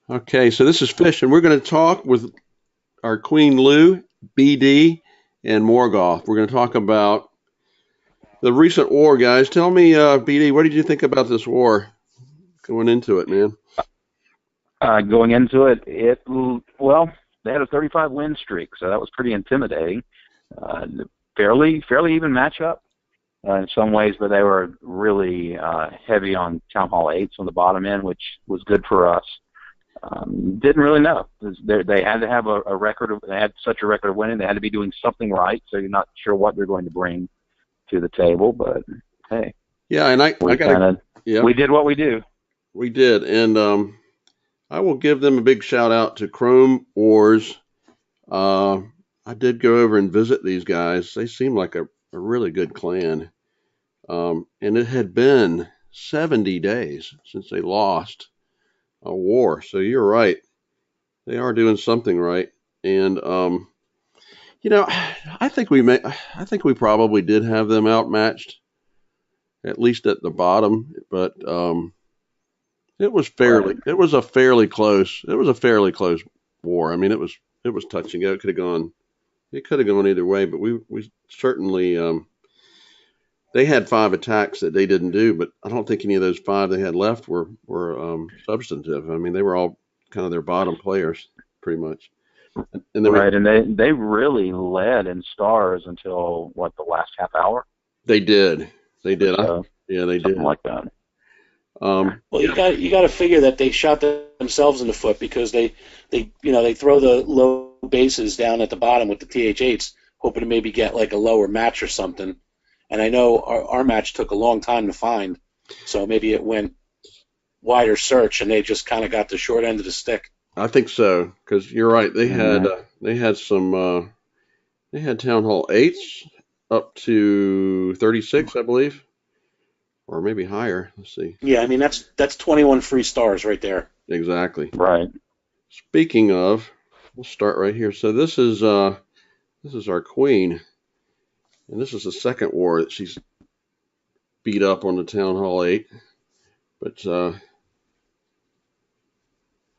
Okay, so this is Fish, and we're going to talk with our Queen Lou, BD, and Morgoth. We're going to talk about the recent war, guys. Tell me, BD, what did you think about this war going into it, man? Going into it, well, they had a 35 win streak, so that was pretty intimidating. Uh, fairly even matchup in some ways, but they were really heavy on Town Hall 8s on the bottom end, which was good for us. Didn't really know. They had to have a record. They had such a record of winning. They had to be doing something right, so you're not sure what they're going to bring to the table. But hey, Yeah, and I got to, yeah, we did what we do. we did, and I will give them a big shout out to CHROMEwarz. Uh, I did go over and visit these guys. They seem like a really good clan. And it had been 70 days since they lost a war. So you're right. They are doing something right. And I think we probably did have them outmatched, at least at the bottom. But Right. it was a fairly close war. I mean, it was touch and go. It could have gone either way. But we certainly they had 5 attacks that they didn't do, but I don't think any of those 5 they had left were substantive. I mean, they were all kind of their bottom players, pretty much. And then Right, and they really led in stars until what, the last half hour they did, they or did. so, Yeah, they did. something like that. Well, you got to figure that they shot themselves in the foot because they throw the low bases down at the bottom with the TH8s, hoping to maybe get like a lower match or something. And I know our match took a long time to find, so maybe it went wider search, and they just kind of got the short end of the stick. I think so because you're right. Mhm. They had some they had Town Hall 8s up to 36, I believe, or maybe higher. Let's see Yeah, I mean that's 21 free stars right there. exactly. Right. Speaking of, we'll start right here. So this is our queen, and this is the second war that she's beat up on the Town Hall 8. But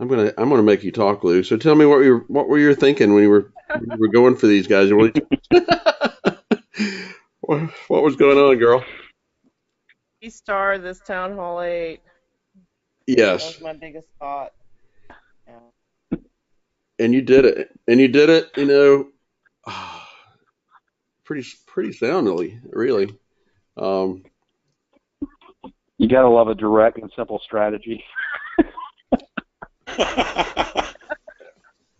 I'm gonna make you talk, Lou. So tell me what were you thinking when you were going for these guys? What was going on, girl? Star this Town Hall 8. That Yes, was my biggest thought. Yeah. and you did it, and you did it. Pretty soundly, really. Um, You gotta love a direct and simple strategy.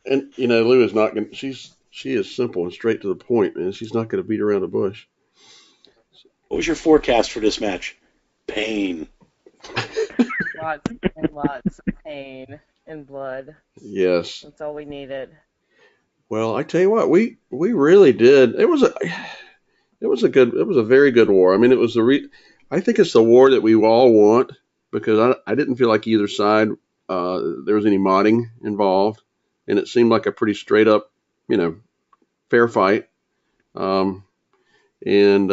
and Lou is not gonna. She is simple and straight to the point, man. She's not gonna beat around the bush. What was your forecast for this match? Pain. Lots and lots of pain and blood. Yes. That's all we needed. Well, I tell you what, we really did. It was a very good war. I mean, I think it's the war that we all want because I didn't feel like either side there was any modding involved, and it seemed like a pretty straight up, you know, fair fight. Um, and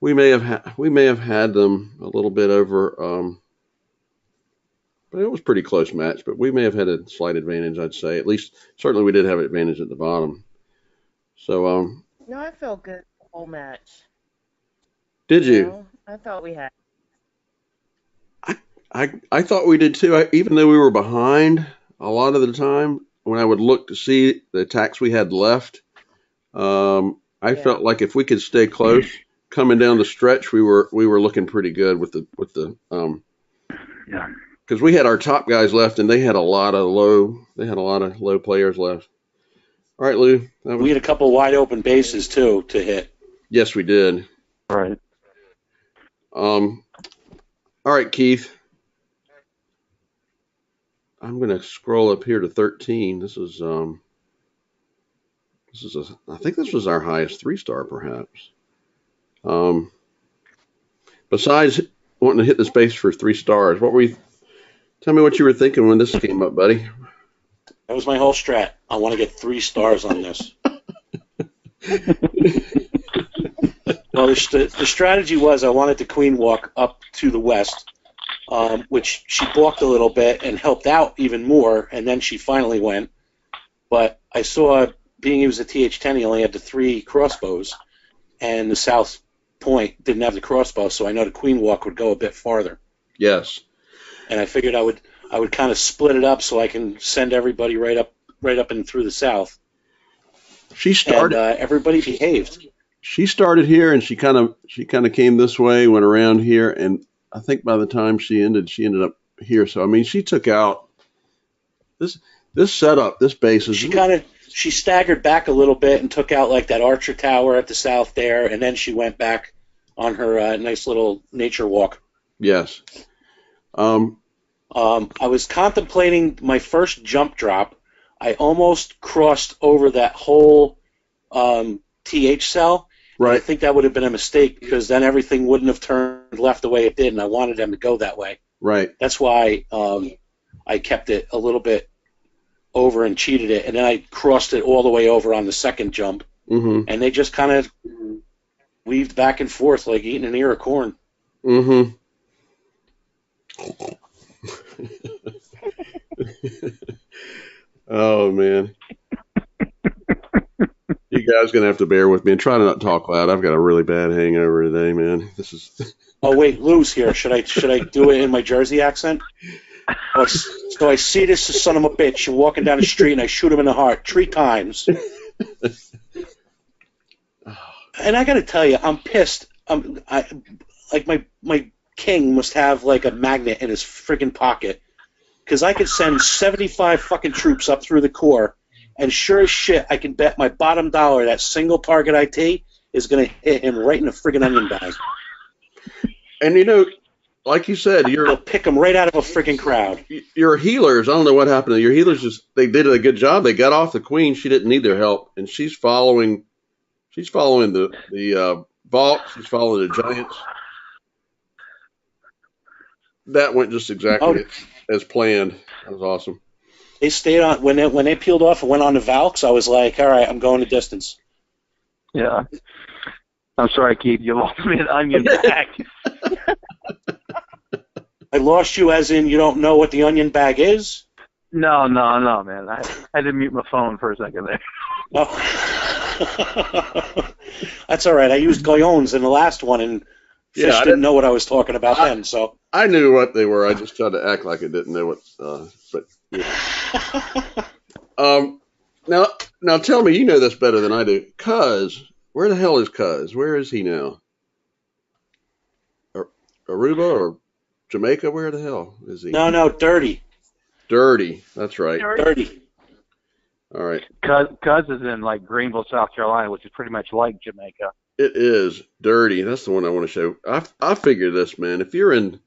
we may have had them a little bit over, but it was a pretty close match. But we may have had a slight advantage, I'd say. At least, certainly, we did have an advantage at the bottom. So, No, I felt good the whole match. did you? I thought we had. I thought we did too. Even though we were behind a lot of the time, when I would look to see the attacks we had left, I Yeah. felt like if we could stay close coming down the stretch, we were looking pretty good with the Yeah. because we had our top guys left and they had a lot of low players left. All right, Lou. We had a couple wide open bases too to hit. Yes, we did. Right. Um, all right, Keith. I'm gonna scroll up here to 13. I think this was our highest 3-star, perhaps. Um, besides wanting to hit the space for 3 stars, tell me what you were thinking when this came up, buddy. That was my whole strat. I want to get 3 stars on this. Well, the strategy was I wanted the queen walk up to the west which she balked a little bit and helped out even more, and then she finally went. But I saw, being he was a TH10, he only had the 3 crossbows, and the South Point didn't have the crossbow, so I know the Queen Walk would go a bit farther. Yes. And I figured I would kind of split it up so I can send everybody right up and through the South. She started. And everybody behaved. She started here, and she kind of came this way, went around here, and I think by the time she ended up here. So I mean, she took out this setup, this base is. She staggered back a little bit and took out like that Archer Tower at the south there, and then she went back on her nice little nature walk. Yes. I was contemplating my first jump drop. I almost crossed over that whole TH cell. Right. I think that would have been a mistake because then everything wouldn't have turned left the way it did, and I wanted them to go that way. Right. That's why I kept it a little bit over and cheated it, and then I crossed it all the way over on the second jump, and they just kind of weaved back and forth like eating an ear of corn. Mm-hmm. Oh, man. You guys going to have to bear with me and try to not talk loud. I've got a really bad hangover today, man. This is. Oh, wait, Lou's here. Should I do it in my Jersey accent? So I see this son of a bitch walking down the street, and I shoot him in the heart 3 times. And I got to tell you, I'm pissed. My king must have like a magnet in his friggin' pocket, because I could send 75 fucking troops up through the core, and sure as shit, I can bet my bottom dollar that single target IT is going to hit him right in the friggin' onion bag. And like you said, they'll pick him right out of a friggin' crowd. Your healers, I don't know what happened to your healers. They did a good job. They got off the Queen. She didn't need their help, and she's following the vault. She's following the giants. That went just exactly as planned. That was awesome. They stayed on when they peeled off and went on the Valks. I was like, all right, I'm going the distance. Yeah. I'm sorry, Keith. You lost me an onion bag. I lost you as in you don't know what the onion bag is? No, man. I had to mute my phone for a second there. Oh. That's all right. I used Goyons in the last one, and Fish didn't know what I was talking about then. So I knew what they were. I just tried to act like I didn't know what. But yeah. Now tell me, you know this better than I do. Cuz, where the hell is Cuz? Where is he now? Aruba or Jamaica? Where the hell is he? No, Dirty. Dirty. That's right. Dirty. All right. Cuz is in like Greenville, South Carolina, which is pretty much like Jamaica. It is Dirty. That's the one I want to show. I figure this, man. If you're in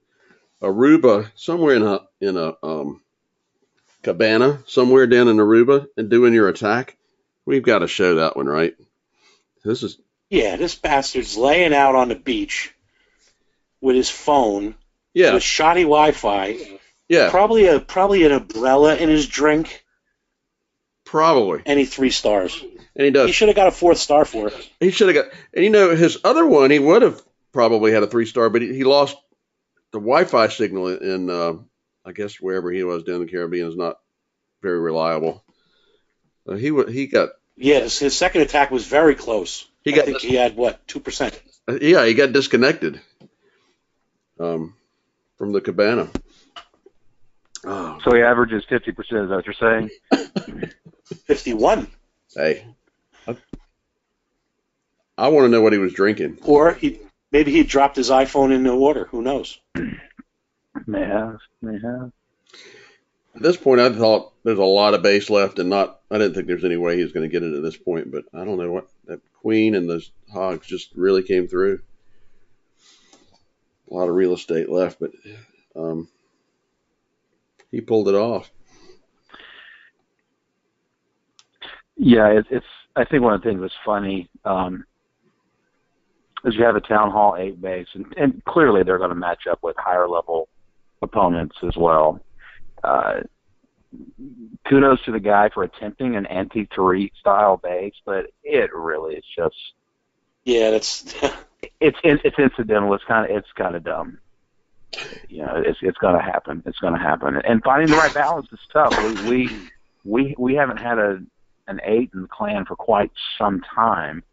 Aruba, somewhere in a cabana, somewhere down in Aruba, and doing your attack, we've got to show that one, right? This bastard's laying out on the beach with his phone, with shoddy Wi-Fi. Yeah. Probably an umbrella in his drink. Probably. And he 3 stars. And he does. He should have got a 4th star for it. He should have got. And his other one, he would have probably had a 3-star, but he lost the Wi-Fi signal in, I guess wherever he was down in the Caribbean is not very reliable. He got. Yes, his second attack was very close. I think he had 2%. Yeah, he got disconnected from the cabana. Oh. So he averages 50%. Is that what you're saying? 51. Hey, I want to know what he was drinking. Or maybe he dropped his iPhone in the water. Who knows? May have. At this point, I thought there's a lot of base left, and I didn't think there's any way he was going to get it at this point. But I don't know what that Queen and those hogs just really came through. A lot of real estate left, but he pulled it off. Yeah, it's. I think one of the things that's funny is you have a Town Hall 8 base, and clearly they're going to match up with higher level opponents as well. Kudos to the guy for attempting an anti-Tariq style base, but it really is just. Yeah, that's. it's incidental. It's kind of dumb. It's going to happen. It's going to happen. And finding the right balance is tough. We haven't had an 8 in the clan for quite some time.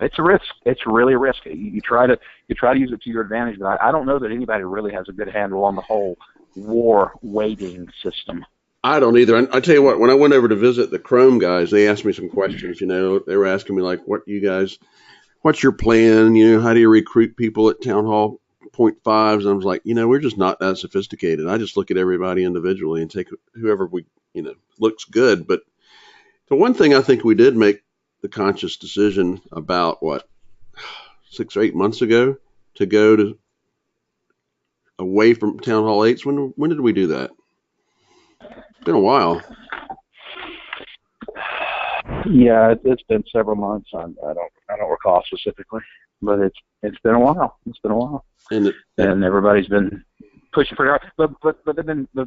It's a risk. It's really a risk. You try to use it to your advantage, but I don't know that anybody really has a good handle on the whole war weighting system. I don't either. I tell you what, when I went over to visit the Chrome guys, they asked me some questions. They were asking me like, what's your plan? How do you recruit people at Town Hall 0.5s? And I was like, we're just not that sophisticated. I just look at everybody individually and take whoever looks good. But the one thing I think we did make the conscious decision about 6 or 8 months ago to go away from Town Hall 8s. When did we do that? It's been a while. Yeah, it's been several months. I don't recall specifically, but it's been a while. It's been a while, and everybody's been pushing pretty hard. But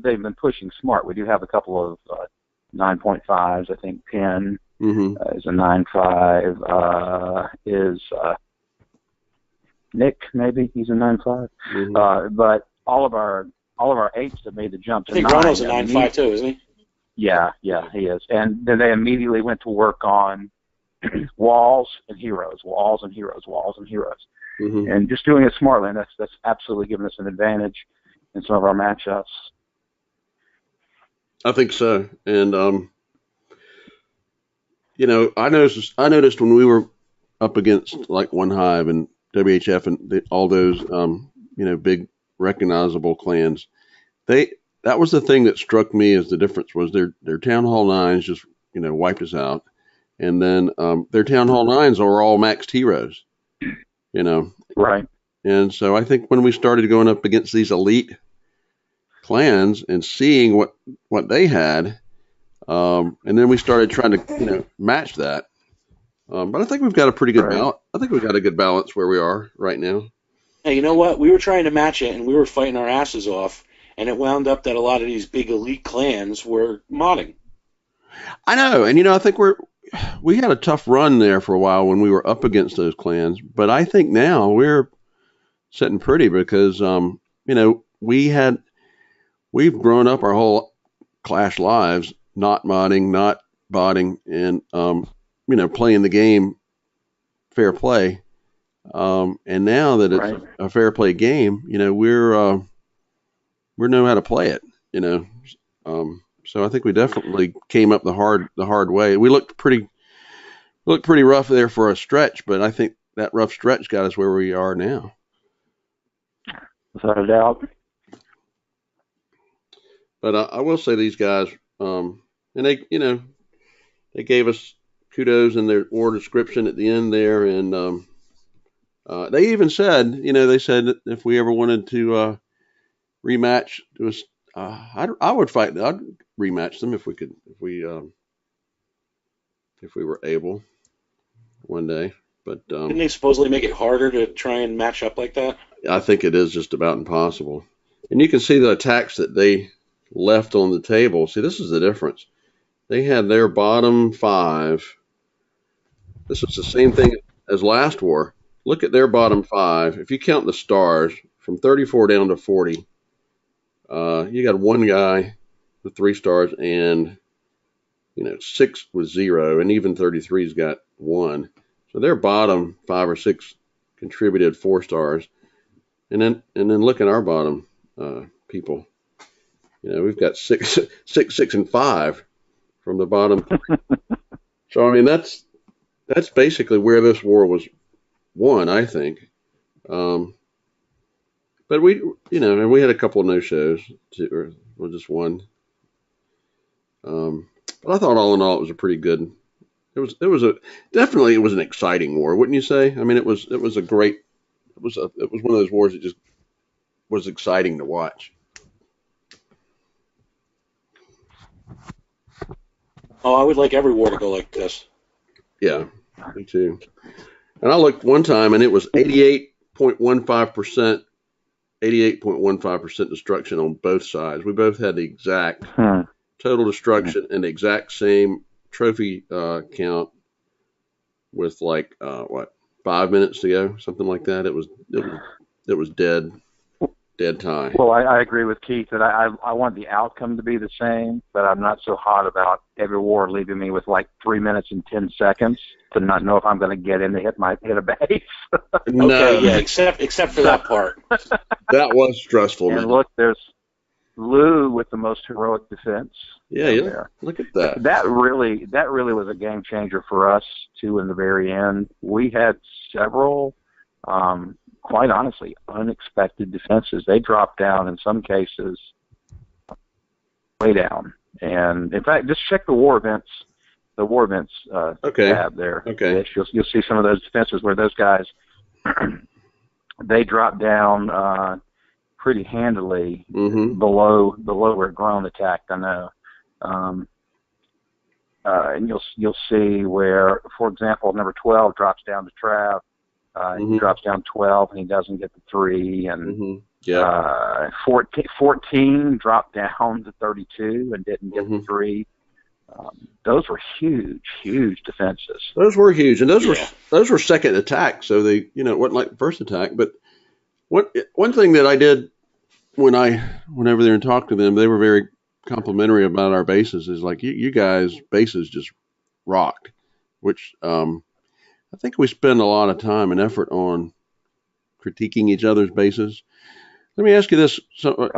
they've been pushing smart. We do have a couple of 9.5s. I think 10 is a 9.5. Is Nick, maybe he's a 9.5. But all of our 8s have made the jump to 9. I think Ronald's a 9.5 too, isn't he? Yeah, he is. And then they immediately went to work on walls and heroes. And just doing it smartly, and that's absolutely given us an advantage in some of our matchups. I think so. And I noticed when we were up against like One Hive and WHF and all those big recognizable clans, that was the thing that struck me as the difference was their Town Hall 9s just wiped us out, and then their Town Hall 9s are all maxed heroes, Right. And so I think when we started going up against these elite clans and seeing what they had, and then we started trying to match that. But I think we've got a pretty good balance. I think we've got a good balance where we are right now. Hey, you know what? We were trying to match it, and we were fighting our asses off. And it wound up that a lot of these big elite clans were modding. I know, and I think we had a tough run there for a while when we were up against those clans. But I think now we're sitting pretty because we've grown up our whole Clash lives not modding, not botting, and playing the game fair play. And now that it's a fair play game, we know how to play it, So I think we definitely came up the hard way. We looked pretty rough there for a stretch, but I think that rough stretch got us where we are now. Without a doubt. But I will say these guys, and they gave us kudos in their war description at the end there, and they even said, they said that if we ever wanted to rematch, it was I would fight. I'd rematch them if we were able one day. But didn't they supposedly make it harder to try and match up like that? I think it is just about impossible. And you can see the attacks that they left on the table. See, this is the difference. They had their bottom 5. This is the same thing as last war. Look at their bottom 5. If you count the stars from 34 down to 40. You got one guy with 3 stars and 6 with 0, and even 33's got 1. So their bottom 5 or 6 contributed 4 stars, and then look at our bottom people. We've got 6, 6, and 5 from the bottom 3. So I mean that's basically where this war was won, I think. But we had a couple of no-shows, or just one. But I thought all in all it was a pretty good. It was an exciting war, wouldn't you say? I mean, it was one of those wars that just was exciting to watch. Oh, I would like every war to go like this. Yeah, me too. And I looked one time, and it was 88.15%. 88.15% destruction on both sides. We both had the exact total destruction and the exact same trophy count with 5 minutes to go, something like that. It was it was dead tie. Well, I agree with Keith that I want the outcome to be the same, but I'm not so hot about every war leaving me with like 3 minutes and 10 seconds to not know if I'm going to get in to hit a base. No, okay, yeah, except for that part. That was stressful, and man. look, there's Lou with the most heroic defense. Yeah. There. Look at that. That really was a game changer for us too. In the very end, we had several, quite honestly, unexpected defenses. They dropped down in some cases, way down. And in fact, just check the war events. The war events tab there. Okay. You'll see some of those defenses where those guys they dropped down pretty handily below where Groan attacked. I know. And you'll see where, for example, number 12 drops down to Trav. He drops down 12 and he doesn't get the 3. And 14 dropped down to 32 and didn't get the 3. Those were huge defenses. Those were huge, and those were second attacks, so they, it wasn't like the first attack. But one thing that I did when I went over there and talked to them, they were very complimentary about our bases. Is like you guys' bases just rocked, which I think we spend a lot of time and effort on critiquing each other's bases. Let me ask you this: some of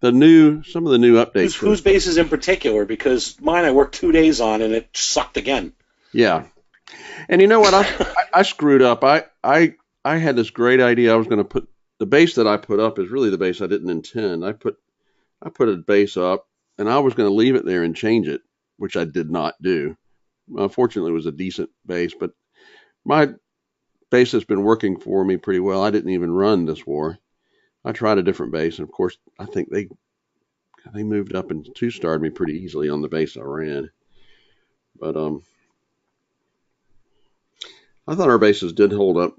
the new updates. Whose bases in particular? Because mine I worked 2 days on and it sucked again. Yeah, and you know what? I screwed up. I had this great idea. I was going to put the base that I put up is really the base I didn't intend. I put a base up, and I was going to leave it there and change it, which I did not do. Fortunately, it was a decent base, but my base has been working for me pretty well. I didn't even run this war. I tried a different base, and of course, I think they moved up and 2-starred me pretty easily on the base I ran. But I thought our bases did hold up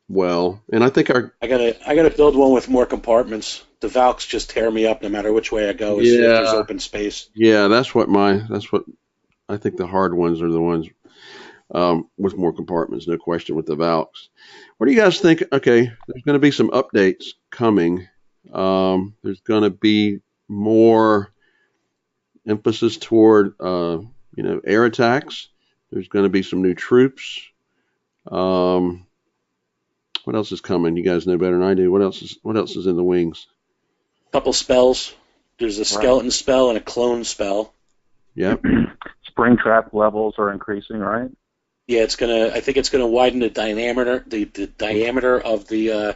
well, and I think I gotta build one with more compartments. The Valks just tear me up no matter which way I go. If there's open space. Yeah, that's what I think the hard ones are the ones with more compartments, no question, with the Valks. What do you guys think? Okay, there's going to be some updates coming. There's going to be more emphasis toward air attacks. There's going to be some new troops. What else is coming? You guys know better than I do. What else is in the wings? Couple spells. There's a skeleton spell and a clone spell. Yep. Spring trap levels are increasing, right? Yeah, I think it's gonna widen the diameter, the diameter of the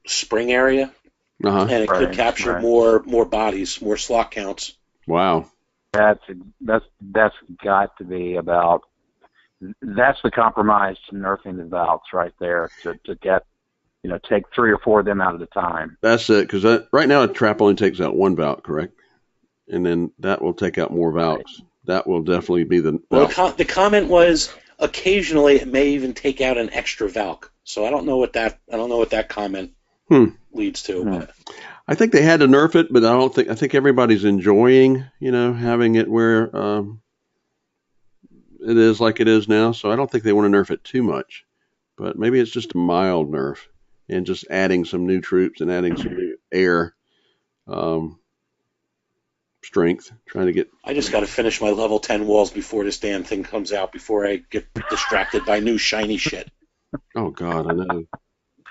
spring area, and it could capture more bodies, more slot counts. Wow. That's got to be about. That's the compromise to nerfing the Valks right there to get, take 3 or 4 of them out at a time. That's it, because right now a trap only takes out 1 Valk, correct? And then that will take out more Valks. Right. That will definitely be the. Well, the comment was occasionally it may even take out an extra Valk. So I don't know what that comment leads to. But. I think they had to nerf it, but I think everybody's enjoying, having it where it is like it is now. So I don't think they want to nerf it too much, but maybe it's just a mild nerf and just adding some new troops and adding some new air strength, trying to get. I just got to finish my level 10 walls before this damn thing comes out, before I get distracted by new shiny shit. Oh God, I know.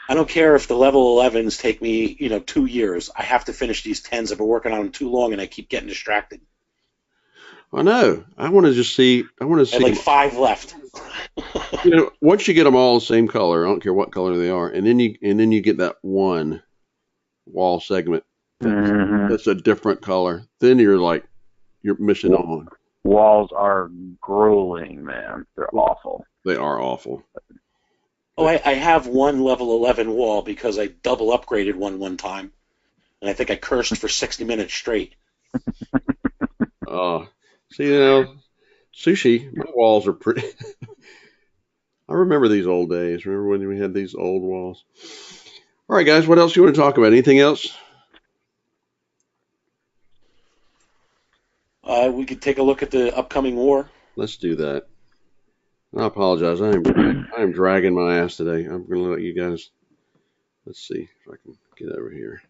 I don't care if the level 11s take me, 2 years. I have to finish these 10s. I've been working on them too long, and I keep getting distracted. I know. I want to see. I have like 5 left. Once you get them all the same color, I don't care what color they are, and then you get that one wall segment that's a different color. Then you're mission on. Walls are grueling, man. They're awful. They are awful. Oh, I have one level 11 wall because I double upgraded one time, and I think I cursed for 60 minutes straight. See, Sushi, my walls are pretty. I remember these old days. Remember when we had these old walls? All right, guys, what else do you want to talk about? Anything else? We could take a look at the upcoming war. Let's do that. I apologize. I am dragging my ass today. I'm going to let you guys. Let's see if I can get over here.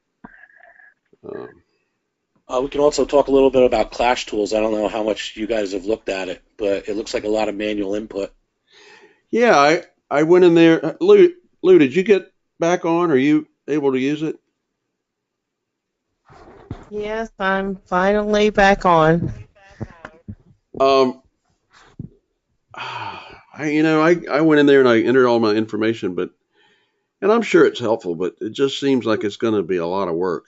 We can also talk a little bit about Clash tools. I don't know how much you guys have looked at it, but it looks like a lot of manual input. Yeah, I went in there. Lou, did you get back on? Are you able to use it? Yes, I'm finally back on. I went in there and I entered all my information, and I'm sure it's helpful, but it just seems like it's going to be a lot of work.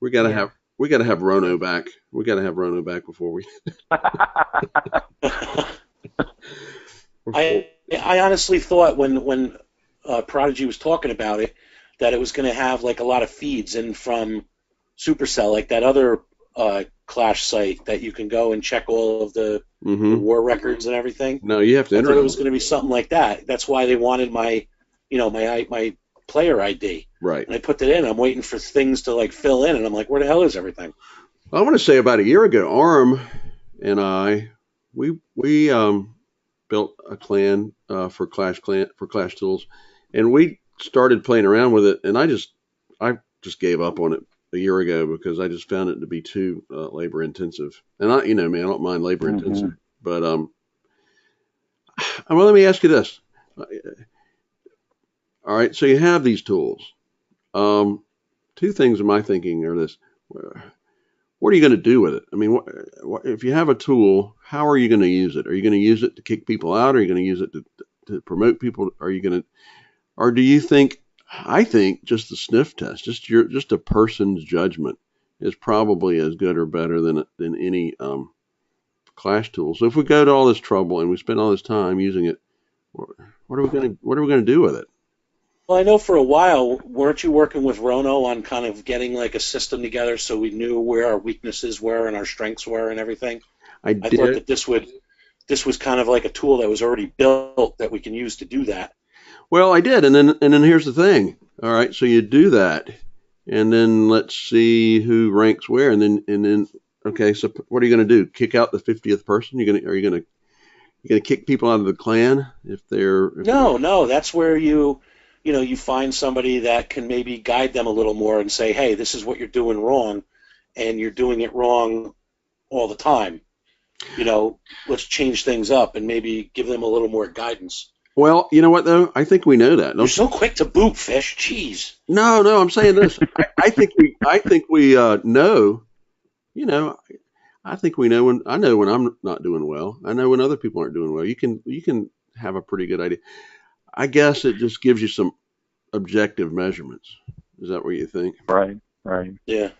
We got to have Rono back. We got to have Rono back before we. I honestly thought when Prodigy was talking about it that it was going to have like a lot of feeds in from Supercell, like that other Clash site that you can go and check all of the war records and everything. No, you have to enter. I thought it was going to be something like that. That's why they wanted my player ID. Right. And I put that in. I'm waiting for things to like fill in, and I'm like, where the hell is everything? I want to say about a year ago, Arm and I, we built a clan for Clash tools, and we started playing around with it, and I just gave up on it a year ago because I just found it to be too labor intensive. And I don't mind labor intensive, but well, let me ask you this. All right, so you have these tools. Two things in my thinking are this. What are you going to do with it? I mean, if you have a tool, how are you going to use it? Are you going to use it to kick people out? Are you going to use it to promote people? Are you going to, or do you think, I think just the sniff test, just a person's judgment is probably as good or better than any Clash tool. So if we go to all this trouble and we spend all this time using it, what are we going to do with it? Well, I know for a while, weren't you working with Rono on kind of getting like a system together so we knew where our weaknesses were and our strengths were and everything? I thought that this was kind of like a tool that was already built that we can use to do that. Well, I did, and then here's the thing. All right, so you do that, and then let's see who ranks where, and then okay, so what are you going to do? Kick out the 50th person? Are you going to kick people out of the clan if they're? No, that's where you find somebody that can maybe guide them a little more and say, hey, this is what you're doing wrong, and you're doing it wrong all the time. Let's change things up and maybe give them a little more guidance. Well, you know what, though? I think we know that. You're so quick to boot, Fish. Jeez. No, I'm saying this. I think we know, I think we know I know when I'm not doing well. I know when other people aren't doing well. You can have a pretty good idea. I guess it just gives you some objective measurements. Is that what you think? Right. Yeah.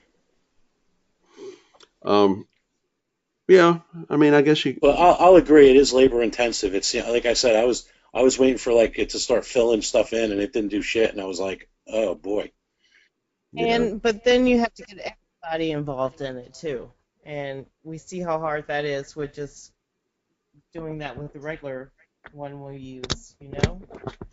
Yeah. I mean, I guess you. Well, I'll agree. It is labor intensive. It's like I said, I was waiting for like it to start filling stuff in, and it didn't do shit, and I was like, oh boy. But then you have to get everybody involved in it too, and we see how hard that is with just doing that with the regular one we use, You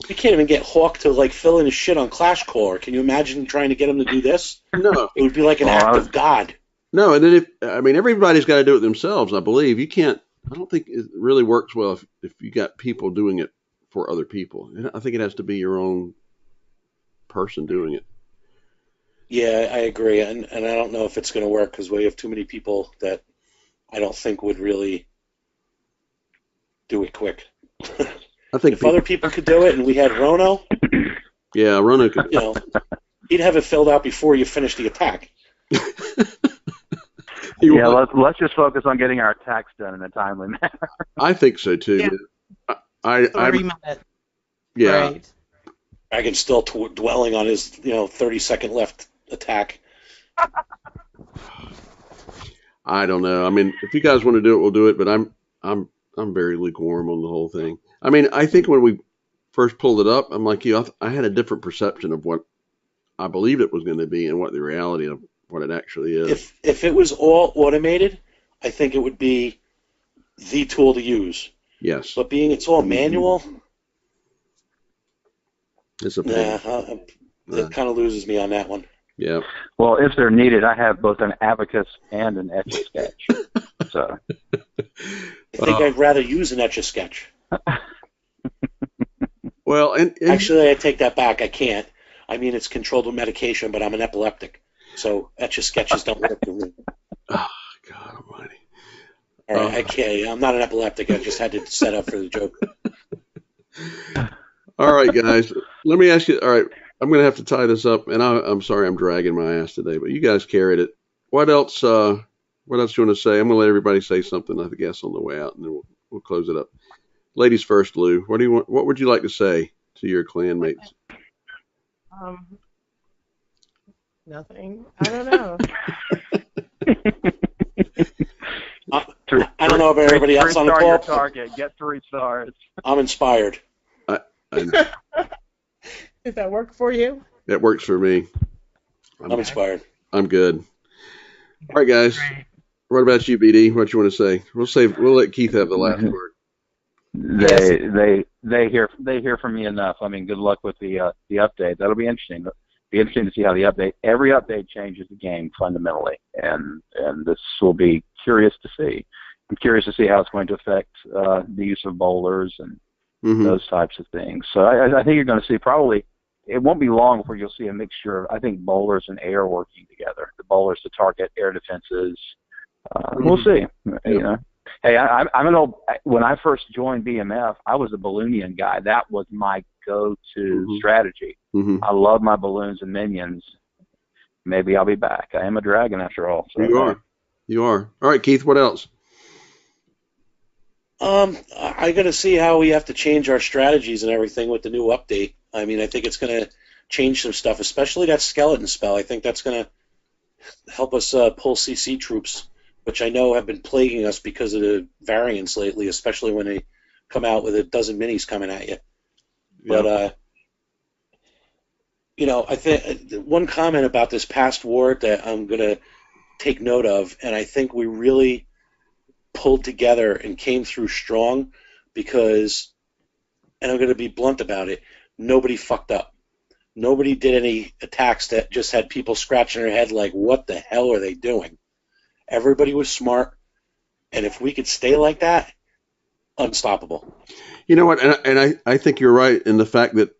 can't even get Hawk to like fill in his shit on Clash Core. Can you imagine trying to get him to do this? No. It would be like an act of God. No, and then everybody's got to do it themselves, I believe. You can't, I don't think it really works well if you got people doing it for other people. I think it has to be your own person doing it. Yeah, I agree, and I don't know if it's going to work because we have too many people that I don't think would really do it quick. I think if other people could do it and we had Rono, yeah, Rono could. He'd have it filled out before you finish the attack. Yeah, let's just focus on getting our attacks done in a timely manner. I think so too. Yeah. I 3 minutes. Yeah. Right. Dragon's still dwelling on his 30-second left attack. I don't know. I mean, if you guys want to do it, we'll do it. But I'm very lukewarm on the whole thing. I mean, I think when we first pulled it up, I'm like you. I had a different perception of what I believed it was going to be and what the reality of what it actually is. If it was all automated, I think it would be the tool to use. Yes. But being it's all manual, it's a pain. It kind of loses me on that one. Yeah. Well, if they're needed, I have both an Abacus and an Etch-a-Sketch. So I think I'd rather use an Etch-a-Sketch. Well, and actually, I take that back. I can't. I mean, it's controlled with medication, but I'm an epileptic, so etch-a-sketches don't work for me. Oh, God Almighty! All right, I can't. I'm not an epileptic. I just had to set up for the joke. All right, guys. Let me ask you. All right, I'm going to have to tie this up, and I'm sorry I'm dragging my ass today, but you guys carried it. What else? What else you want to say? I'm going to let everybody say something, I guess, on the way out, and then we'll close it up. Ladies first, Lou. What do you want? What would you like to say to your clan mates? Nothing. I don't know. I don't know about everybody else on the call. Target. Get 3 stars. I'm inspired. Does that work for you? That works for me. I'm inspired. I'm good. All right, guys. What about you, BD? What you want to say? We'll let Keith have the last word. They hear from me enough. I mean, good luck with the update. That'll be interesting. It'll be interesting to see how every update changes the game fundamentally, and this will be curious to see. I'm curious to see how it's going to affect the use of bowlers and those types of things. So I think you're going to see probably. It won't be long before you'll see a mixture of, I think, bowlers and air working together. The bowlers to target air defenses. We'll see. You know. Hey, I'm an old. When I first joined BMF, I was a balloonian guy. That was my go-to strategy. I love my balloons and minions. Maybe I'll be back. I am a dragon after all. So, You are. All right, Keith. What else? I got to see how we have to change our strategies and everything with the new update. I mean, I think it's going to change some stuff, especially that skeleton spell. I think that's going to help us pull CC troops, which I know have been plaguing us because of the variants lately, especially when they come out with a dozen minis coming at you. Yeah. But, you know, I think one comment about this past war that I'm going to take note of, and I think we really pulled together and came through strong because, and I'm going to be blunt about it, nobody fucked up. Nobody did any attacks that just had people scratching their head like, what the hell are they doing? Everybody was smart, and if we could stay like that, unstoppable. You know what, and I think you're right in the fact that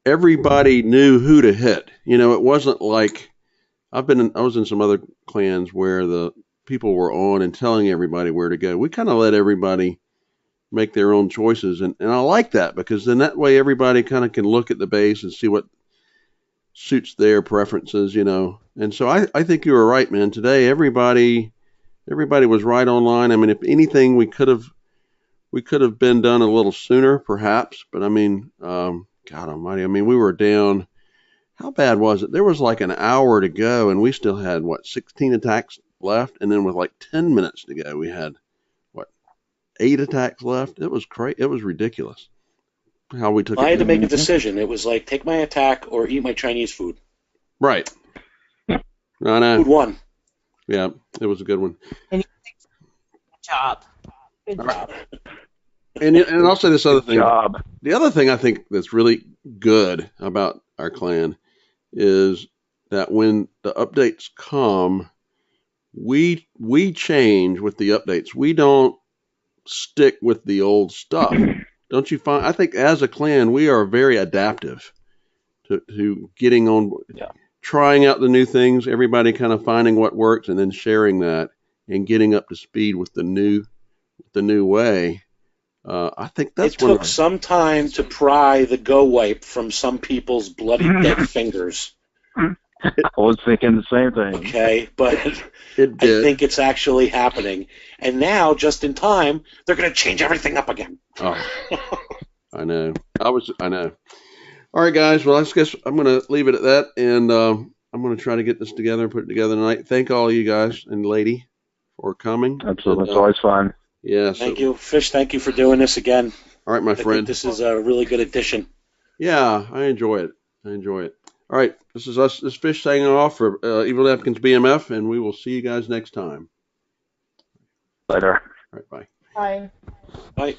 everybody knew who to hit. You know, it wasn't like I was in some other clans where the people were on and telling everybody where to go. We kind of let everybody make their own choices, and I like that because then that way everybody kind of can look at the base and see what suits their preferences, you know. And so I think you were right, man. Today everybody was right online. I mean, if anything, we could have been done a little sooner, perhaps. But I mean, God Almighty, I mean, we were down. How bad was it? There was like an hour to go, and we still had 16 attacks left, and then with like 10 minutes to go, we had 8 attacks left. It was crazy. It was ridiculous how we took it. I had to make a decision. It was like, take my attack or eat my Chinese food. Right. I know. Food won. Yeah, it was a good one. And you did good job. Good job. And I'll say this other thing. The other thing I think that's really good about our clan is that when the updates come, we change with the updates. We don't stick with the old stuff. Don't you find? I think as a clan, we are very adaptive to getting on, trying out the new things, everybody kind of finding what works and then sharing that and getting up to speed with the new way. I think that's it took some time to pry the go wipe from some people's bloody dead fingers. I was thinking the same thing. Okay, but I think it's actually happening. And now, just in time, they're going to change everything up again. Oh, I know. I know. All right, guys. Well, I guess I'm going to leave it at that, and I'm going to try to get this together and put it together tonight. Thank all of you guys and lady for coming. Absolutely. It's always fun. Yeah. Thank you, Fish. Thank you for doing this again. All right, my friend. I think this is a really good addition. Yeah, I enjoy it. All right, this is us. This Fish signing off for evilNAPKiNS BMF, and we will see you guys next time. Later. All right, bye. Bye. Bye.